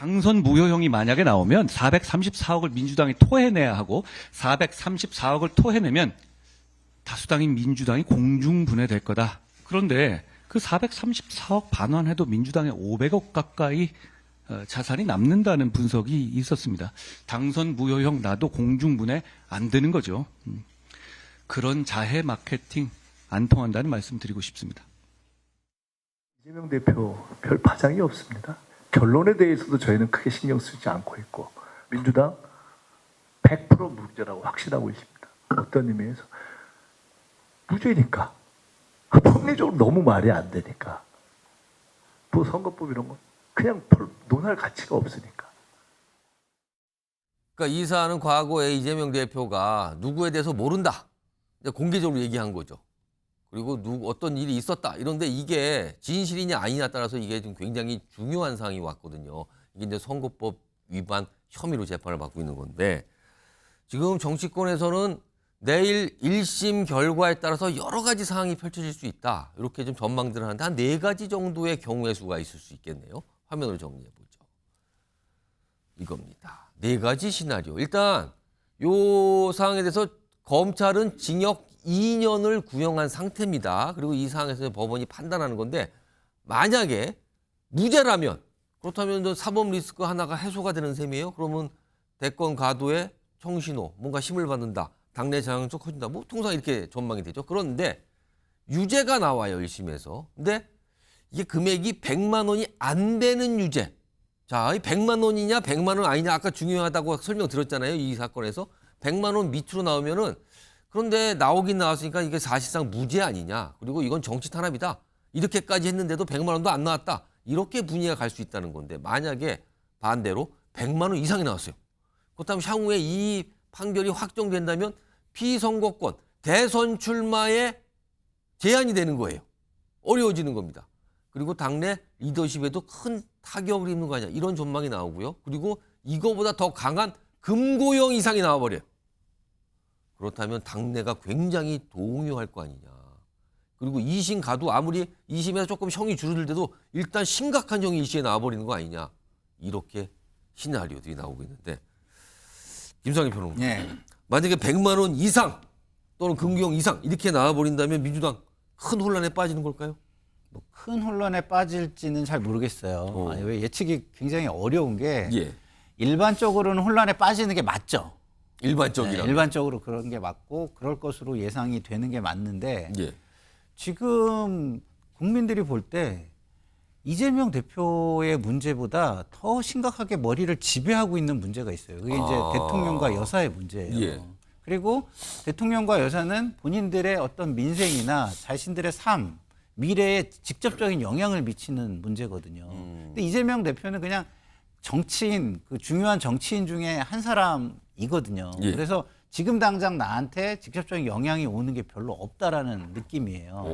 당선 무효형이 만약에 나오면 434억을 민주당이 토해내야 하고 434억을 토해내면 다수당인 민주당이 공중분해될 거다. 그런데 그 434억 반환해도 민주당에 500억 가까이 자산이 남는다는 분석이 있었습니다. 당선 무효형 나도 공중분해 안 되는 거죠. 그런 자해 마케팅 안 통한다는 말씀 드리고 싶습니다. 이재명 대표 별 파장이 없습니다. 결론에 대해서도 저희는 크게 신경 쓰지 않고 있고 민주당 100% 무죄라고 확신하고 있습니다. 어떤 의미에서? 무죄니까. 법리적으로 너무 말이 안 되니까. 뭐 선거법 이런 거 그냥 논할 가치가 없으니까. 그러니까 이 사안은 과거에 이재명 대표가 누구에 대해서 모른다. 공개적으로 얘기한 거죠. 그리고 어떤 일이 있었다. 이런데 이게 진실이냐 아니냐에 따라서 이게 좀 굉장히 중요한 사항이 왔거든요. 이게 이제 선거법 위반 혐의로 재판을 받고 있는 건데 지금 정치권에서는 내일 1심 결과에 따라서 여러 가지 사항이 펼쳐질 수 있다. 이렇게 좀 전망들을 하는데 한 4가지 정도의 경우의 수가 있을 수 있겠네요. 화면으로 정리해 보죠. 이겁니다. 4가지 시나리오. 일단 이 사항에 대해서 검찰은 징역 2년을 구형한 상태입니다. 그리고 이 사항에서 법원이 판단하는 건데 만약에 무죄라면 그렇다면 사법 리스크 하나가 해소가 되는 셈이에요. 그러면 대권 가도에 청신호 뭔가 힘을 받는다. 당내 장악도 커진다. 뭐 통상 이렇게 전망이 되죠. 그런데 유죄가 나와요. 1심에서. 근데 이게 금액이 100만 원이 안 되는 유죄. 자, 100만 원이냐 100만 원 아니냐 아까 중요하다고 설명드렸잖아요. 이 사건에서 100만 원 밑으로 나오면은 그런데 나오긴 나왔으니까 이게 사실상 무죄 아니냐. 그리고 이건 정치 탄압이다. 이렇게까지 했는데도 100만 원도 안 나왔다. 이렇게 분위기가 갈 수 있다는 건데 만약에 반대로 100만 원 이상이 나왔어요. 그렇다면 향후에 이 판결이 확정된다면 피선거권, 대선 출마에 제한이 되는 거예요. 어려워지는 겁니다. 그리고 당내 리더십에도 큰 타격을 입는 거 아니냐. 이런 전망이 나오고요. 그리고 이거보다 더 강한 금고형 이상이 나와버려요. 그렇다면 당내가 굉장히 동요할 거 아니냐. 그리고 2심 가도 아무리 2심에서 조금 형이 줄어들때도 일단 심각한 형이 1심에 나와버리는 거 아니냐. 이렇게 시나리오들이 나오고 있는데 김상희 평론가. 네. 만약에 100만 원 이상 또는 금고형 이상 이렇게 나와버린다면 민주당 큰 혼란에 빠지는 걸까요? 뭐 큰 혼란에 빠질지는 잘 모르겠어요. 아니, 왜 예측이 굉장히 어려운 게 예. 일반적으로는 혼란에 빠지는 게 맞죠. 일반적이라. 네, 일반적으로 그런 게 맞고 그럴 것으로 예상이 되는 게 맞는데 예. 지금 국민들이 볼 때 이재명 대표의 문제보다 더 심각하게 머리를 지배하고 있는 문제가 있어요. 그게 이제 대통령과 여사의 문제예요. 예. 그리고 대통령과 여사는 본인들의 어떤 민생이나 자신들의 삶, 미래에 직접적인 영향을 미치는 문제거든요. 근데 이재명 대표는 그냥 정치인, 그 중요한 정치인 중에 한 사람이거든요. 예. 그래서 지금 당장 나한테 직접적인 영향이 오는 게 별로 없다라는 느낌이에요.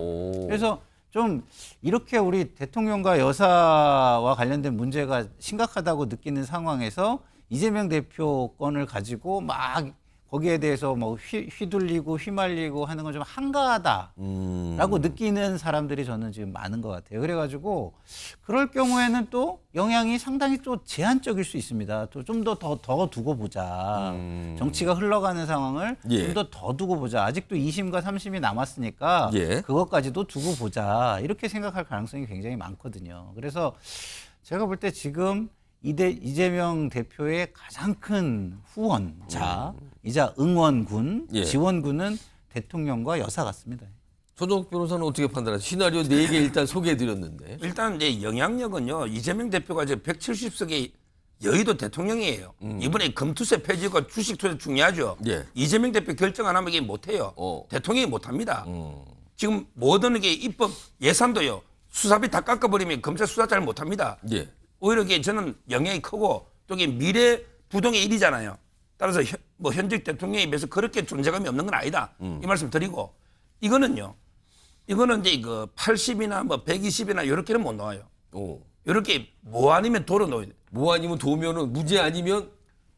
그래서 좀 이렇게 우리 대통령과 여사와 관련된 문제가 심각하다고 느끼는 상황에서 이재명 대표 건을 가지고 막 거기에 대해서 뭐 휘둘리고 휘말리고 하는 건 좀 한가하다라고 느끼는 사람들이 저는 지금 많은 것 같아요. 그래가지고 그럴 경우에는 또 영향이 상당히 또 제한적일 수 있습니다. 또 좀 더 두고 보자. 정치가 흘러가는 상황을 예. 좀 더 두고 보자. 아직도 2심과 3심이 남았으니까 예. 그것까지도 두고 보자. 이렇게 생각할 가능성이 굉장히 많거든요. 그래서 제가 볼 때 지금 이재명 대표의 가장 큰 후원자이자 응원군, 예. 지원군은 대통령과 여사 같습니다. 조정욱 변호사는 어떻게 판단하세요? 시나리오 4개 일단 소개해드렸는데. 일단 이제 영향력은요. 이재명 대표가 이제 170석의 여의도 대통령이에요. 이번에 금투세 폐지고 주식투세 중요하죠. 예. 이재명 대표 결정 안 하면 이게 못해요. 대통령이 못합니다. 지금 모든 게 입법 예산도요. 수사비 다 깎아버리면 검찰 수사 잘 못합니다. 예. 오히려 이게 저는 영향이 크고 또 이게 미래 부동의 일이잖아요. 따라서 현직 대통령에 비해서 그렇게 존재감이 없는 건 아니다. 이 말씀 드리고 이거는 이제 그 80이나 뭐 120이나 이렇게는 못 나와요. 이렇게 뭐 아니면 도로 놓아야 돼. 뭐 아니면 도면은 무죄 아니면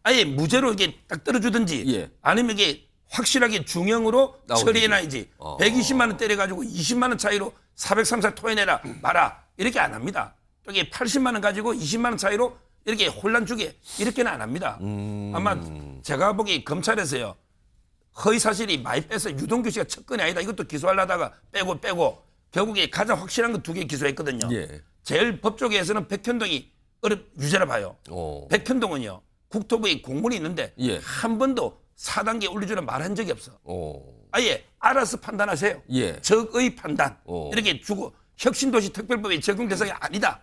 아예 무죄로 이게 딱 떨어주든지 예. 아니면 이게 확실하게 중형으로 나오든지. 처리해놔야지 120만 원 때려가지고 20만 원 차이로 434 토해내라 마라 이렇게 안 합니다. 여기 80만 원 가지고 20만 원 차이로 이렇게 혼란 주게 이렇게는 안 합니다. 아마 제가 보기 검찰에서요. 허위 사실이 많이 빼서 유동규 씨가 첫 건이 아니다. 이것도 기소하려다가 빼고 결국에 가장 확실한 거 2개 기소했거든요. 예. 제일 법조계에서는 백현동이 유죄라 봐요. 백현동은요. 국토부에 공문이 있는데 예. 한 번도 4단계 올려주는 말 한 적이 없어. 오. 아예 알아서 판단하세요. 예. 적의 판단 오. 이렇게 주고 혁신도시특별법이 적용 대상이 아니다.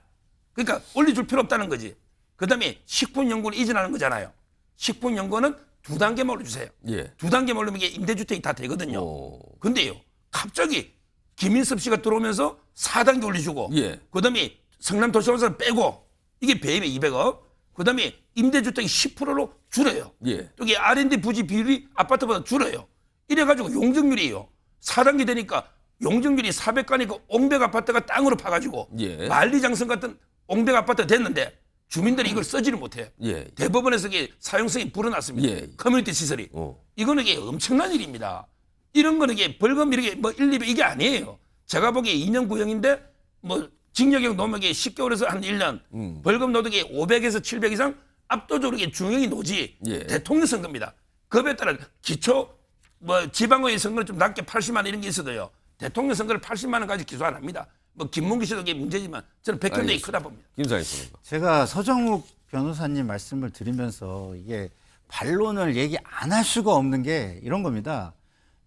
그러니까 올려줄 필요 없다는 거지. 그다음에 식품연구를 이전하는 거잖아요. 식품연구는 2단계만 올려주세요. 예. 2단계만 올리면 이게 임대주택이 다 되거든요. 오. 근데요, 갑자기 김인섭 씨가 들어오면서 4단계 올려주고, 예. 그다음에 성남도시공사는 빼고, 이게 배임에 200억, 그다음에 임대주택이 10%로 줄여요. 예. 여기 R&D 부지 비율이 아파트보다 줄여요. 이래가지고 용적률이에요. 4단계 되니까 용적률이 400가니까 옹백 아파트가 땅으로 파가지고 예. 만리장성 같은 옹백 아파트가 됐는데 주민들이 이걸 쓰지를 못해요. 예. 대법원에서 이게 사용성이 불어났습니다. 예. 커뮤니티 시설이. 어. 이거는 이게 엄청난 일입니다. 이런 거는 이게 벌금 이렇게 뭐 1, 200 이게 아니에요. 제가 보기에 2년 구형인데 뭐 징역형 노목이 10개월에서 한 1년, 벌금 노동이 500에서 700 이상 압도적으로 이게 중형이 노지. 예. 대통령 선거입니다. 그에 따라 기초 뭐 지방의회 선거는 좀 낮게 80만 원 이런 게 있어도요. 대통령 선거를 80만 원까지 기소 안 합니다. 뭐 김문기 씨도 이게 문제지만 저는 백현동이 알겠습니다. 크다 봅니다. 김상희 선생님. 제가 서정욱 변호사님 말씀을 들으면서 이게 반론을 얘기 안 할 수가 없는 게 이런 겁니다.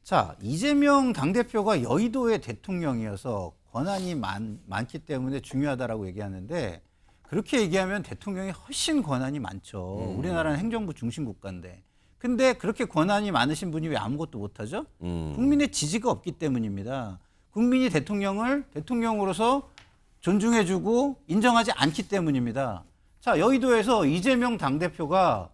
자, 이재명 당대표가 여의도의 대통령이어서 권한이 많기 때문에 중요하다라고 얘기하는데 그렇게 얘기하면 대통령이 훨씬 권한이 많죠. 우리나라는 행정부 중심 국가인데. 근데 그렇게 권한이 많으신 분이 왜 아무것도 못하죠? 국민의 지지가 없기 때문입니다. 국민이 대통령을 대통령으로서 존중해주고 인정하지 않기 때문입니다. 자, 여의도에서 이재명 당대표가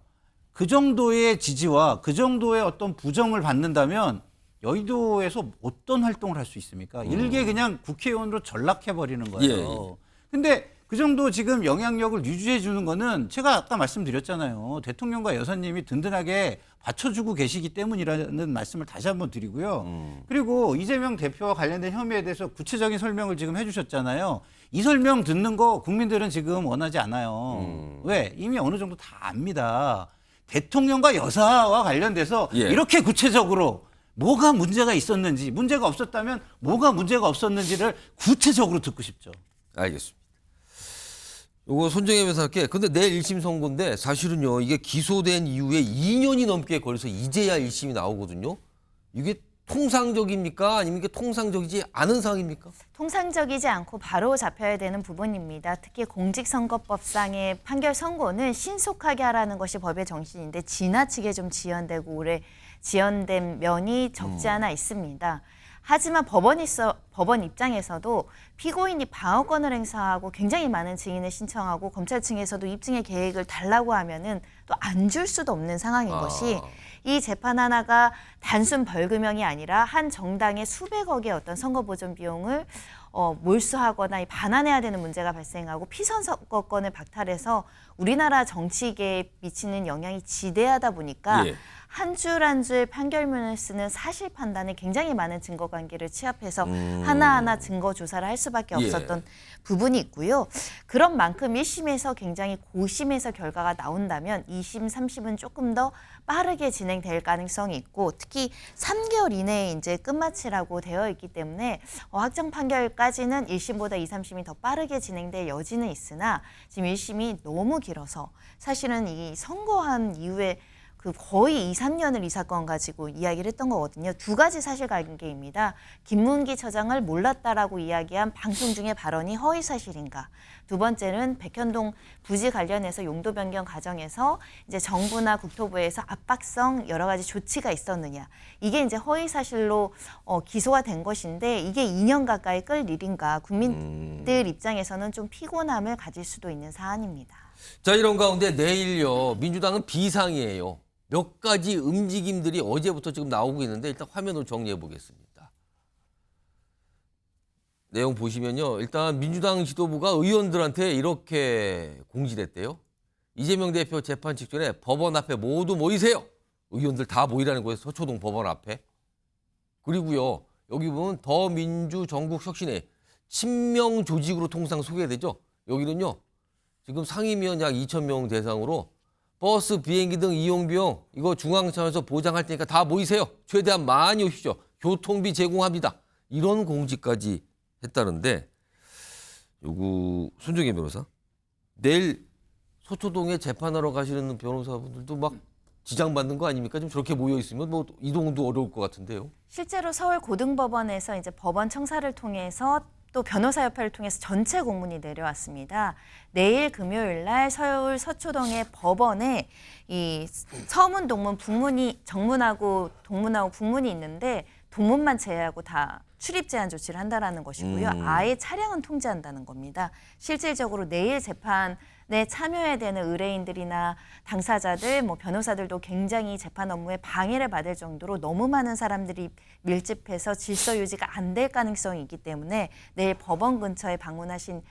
그 정도의 지지와 그 정도의 어떤 부정을 받는다면 여의도에서 어떤 활동을 할 수 있습니까? 일개 그냥 국회의원으로 전락해버리는 거예요. 근데 그 정도 지금 영향력을 유지해 주는 거는 제가 아까 말씀드렸잖아요. 대통령과 여사님이 든든하게 받쳐주고 계시기 때문이라는 말씀을 다시 한번 드리고요. 그리고 이재명 대표와 관련된 혐의에 대해서 구체적인 설명을 지금 해주셨잖아요. 이 설명 듣는 거 국민들은 지금 원하지 않아요. 왜? 이미 어느 정도 다 압니다. 대통령과 여사와 관련돼서 예. 이렇게 구체적으로 뭐가 문제가 있었는지, 문제가 없었다면 뭐가 문제가 없었는지를 구체적으로 듣고 싶죠. 알겠습니다. 요거 손정혜 변호사께 근데 내일 1심 선고인데 사실은요 이게 기소된 이후에 2년이 넘게 걸려서 이제야 1심이 나오거든요. 이게 통상적입니까? 아니면 이게 통상적이지 않은 상황입니까? 통상적이지 않고 바로 잡혀야 되는 부분입니다. 특히 공직선거법상의 판결 선고는 신속하게 하라는 것이 법의 정신인데 지나치게 좀 지연되고 오래 지연된 면이 적지 않아 있습니다. 하지만 법원 입장에서도 피고인이 방어권을 행사하고 굉장히 많은 증인을 신청하고 검찰 측에서도 입증의 계획을 달라고 하면은 또 안 줄 수도 없는 상황인 것이 이 재판 하나가 단순 벌금형이 아니라 한 정당의 수백억의 어떤 선거 보존 비용을 몰수하거나 반환해야 되는 문제가 발생하고 피선거권을 박탈해서 우리나라 정치계에 미치는 영향이 지대하다 보니까 예. 한 줄 한 줄 판결문을 쓰는 사실 판단에 굉장히 많은 증거 관계를 취합해서 하나하나 증거 조사를 할 수밖에 없었던 부분이 있고요. 그런 만큼 1심에서 굉장히 고심해서 결과가 나온다면 2심, 3심은 조금 더 빠르게 진행될 가능성이 있고 특히 3개월 이내에 이제 끝마치라고 되어 있기 때문에 확정 판결까지는 1심보다 2, 3심이 더 빠르게 진행될 여지는 있으나 지금 1심이 너무 길어서 사실은 이 선고한 이후에 그 거의 2, 3년을 이 사건 가지고 이야기를 했던 거거든요. 두 가지 사실관계입니다. 김문기 처장을 몰랐다라고 이야기한 방송 중의 발언이 허위 사실인가. 두 번째는 백현동 부지 관련해서 용도 변경 과정에서 이제 정부나 국토부에서 압박성 여러 가지 조치가 있었느냐. 이게 이제 허위 사실로 기소가 된 것인데 이게 2년 가까이 끌 일인가. 국민들 입장에서는 좀 피곤함을 가질 수도 있는 사안입니다. 자 이런 가운데 내일요 민주당은 비상이에요. 몇 가지 움직임들이 어제부터 지금 나오고 있는데 일단 화면으로 정리해 보겠습니다. 내용 보시면요. 일단 민주당 지도부가 의원들한테 이렇게 공지를 했대요. 이재명 대표 재판 직전에 법원 앞에 모두 모이세요. 의원들 다 모이라는 거예요. 서초동 법원 앞에. 그리고요. 여기 보면 더민주 전국혁신회 친명 조직으로 통상 소개되죠. 여기는요. 지금 상임위원 약 2,000명 대상으로 버스, 비행기 등 이용 비용 이거 중앙차원에서 보장할 테니까 다 모이세요. 최대한 많이 오십시오. 교통비 제공합니다. 이런 공지까지 했다는데 요구 손정혜 변호사 내일 서초동에 재판하러 가시는 변호사분들도 막 지장받는 거 아닙니까? 좀 저렇게 모여 있으면 뭐 이동도 어려울 것 같은데요. 실제로 서울 고등법원에서 이제 법원 청사를 통해서 또 변호사협회를 통해서 전체 공문이 내려왔습니다. 내일 금요일 날 서울 서초동의 법원에 이 서문, 동문, 북문이 정문하고 동문하고 북문이 있는데 동문만 제외하고 다 출입 제한 조치를 한다라는 것이고요. 아예 차량은 통제한다는 겁니다. 실질적으로 내일 재판에 참여해야 되는 의뢰인들이나 당사자들, 뭐 변호사들도 굉장히 재판 업무에 방해를 받을 정도로 너무 많은 사람들이 밀집해서 질서 유지가 안 될 가능성이 있기 때문에 내일 법원 근처에 방문하신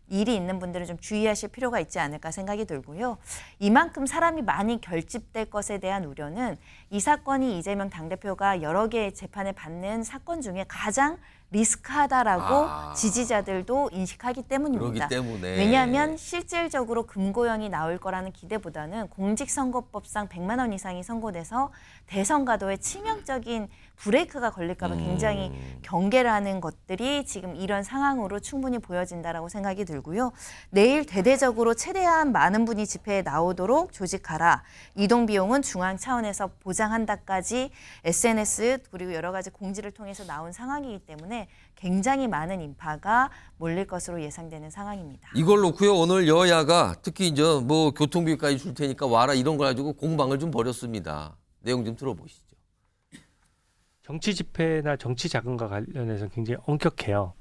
일이 있는 분들은 좀 주의하실 필요가 있지 않을까 생각이 들고요. 이만큼 사람이 많이 결집될 것에 대한 우려는 이 사건이 이재명 당대표가 여러 개의 재판을 받는 사건 중에 가장 리스크하다라고 지지자들도 인식하기 때문입니다. 그렇기 때문에. 왜냐하면 실질적으로 금고형이 나올 거라는 기대보다는 공직선거법상 100만 원 이상이 선고돼서 대선 가도에 치명적인 브레이크가 걸릴까 봐 굉장히 경계를 하는 것들이 지금 이런 상황으로 충분히 보여진다라고 생각이 들고요. 내일 대대적으로 최대한 많은 분이 집회에 나오도록 조직하라. 이동 비용은 중앙 차원에서 보장한다까지 SNS 그리고 여러 가지 공지를 통해서 나온 상황이기 때문에 굉장히 많은 인파가 몰릴 것으로 예상되는 상황입니다. 이걸 놓고요. 오늘 여야가 특히 이제 뭐 교통비까지 줄 테니까 와라 이런 걸 가지고 공방을 좀 벌였습니다. 내용 좀 들어보시죠. 정치 집회나 정치 자금과 관련해서 굉장히 엄격해요.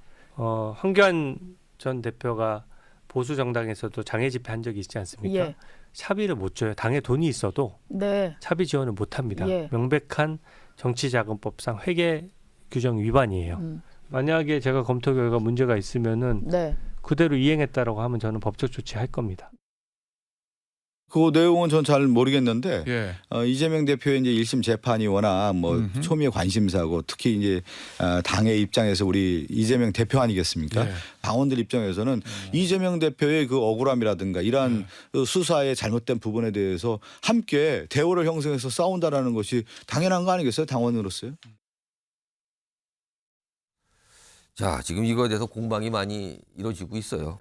황교안 전 대표가 보수 정당에서도 장애 집회 한 적이 있지 않습니까? 예. 차비를 못 줘요. 당에 돈이 있어도 네. 차비 지원을 못 합니다. 예. 명백한 정치자금법상 회계 규정 위반이에요. 만약에 제가 검토 결과 문제가 있으면은 네. 그대로 이행했다라고 하면 저는 법적 조치할 겁니다. 그 내용은 전 잘 모르겠는데 예. 이재명 대표의 이제 1심 재판이 워낙 뭐 초미의 관심사고 특히 이제 당의 입장에서 우리 이재명 대표 아니겠습니까? 예. 당원들 입장에서는 이재명 대표의 그 억울함이라든가 이러한 그 수사의 잘못된 부분에 대해서 함께 대우를 형성해서 싸운다라는 것이 당연한 거 아니겠어요? 당원으로서요? 자, 지금 이거에 대해서 공방이 많이 이루어지고 있어요.